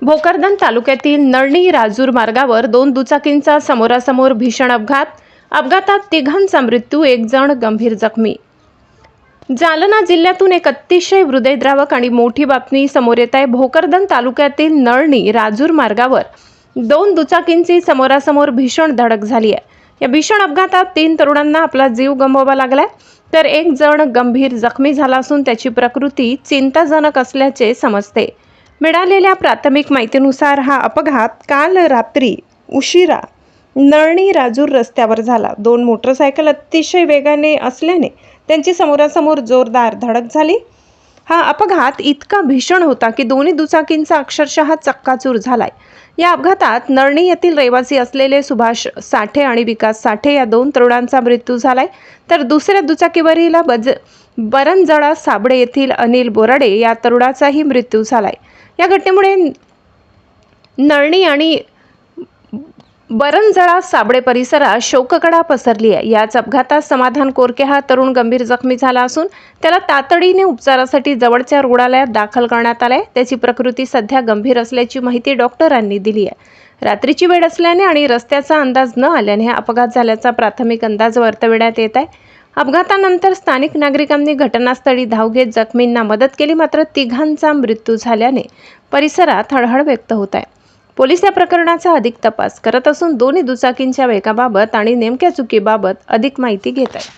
भोकरदन तालुक्यातील नळणी राजूर मार्गावर दोन दुचाकींचा समोरासमोर भीषण अपघात. अपघातात तिघांचा मृत्यू, एक जण गंभीर जखमी. जालना जिल्ह्यातून एक अतिशय हृदयद्रावक आणि मोठी बातमी समोर येत आहे. भोकरदन तालुक्यातील नळणी राजूर मार्गावर दोन दुचाकींची समोरासमोर भीषण धडक झाली आहे. या भीषण अपघातात 3 तरुणांना आपला जीव गमवावा लागलाय, तर एक जण गंभीर जखमी झाला असून त्याची प्रकृती चिंताजनक असल्याचे समजते. मिळालेल्या प्राथमिक माहितीनुसार हा अपघात काल रात्री उशिरा नळणी राजूर रस्त्यावर झाला. दोन मोटरसायकल अतिशय वेगाने असल्याने त्यांची समोरासमोर जोरदार धडक झाली. हा अपघात इतका भीषण होता की दोन्ही दुचाकींचा अक्षरशः चक्काचूर झालाय. या अपघातात नळणी येथील रहिवासी असलेले सुभाष साठे आणि विकास साठे या 2 तरुणांचा मृत्यू झालाय, तर दुसऱ्या दुचाकीवरील बरंजळा साबळे येथील अनिल बोराडे या तरुणाचाही मृत्यू झालाय. या घटनेमुळे नळणी आणि बरंजळा साबळे परिसरात शोककळा पसरली आहे. याच अपघातात समाधान कोरके हा तरुण गंभीर जखमी झाला असून त्याला तातडीने उपचारासाठी जवळच्या रुग्णालयात दाखल करण्यात आले. त्याची प्रकृती सध्या गंभीर असल्याची माहिती डॉक्टरांनी दिली आहे. रात्रीची वेळ असल्याने आणि रस्त्याचा अंदाज न आल्याने हा अपघात झाल्याचा प्राथमिक अंदाज वर्तविण्यात येत आहे. अपघातानंतर स्थानिक नागरिकांनी घटनास्थळी धाव घेत जखमींना मदत केली, मात्र तिघांचा मृत्यू झाल्याने परिसरात हळहळ व्यक्त होत आहे. पोलीस या प्रकरणाचा अधिक तपास करत असून दोन्ही दुचाकींच्या वेगाबाबत आणि नेमक्या चुकीबाबत अधिक माहिती घेत आहेत.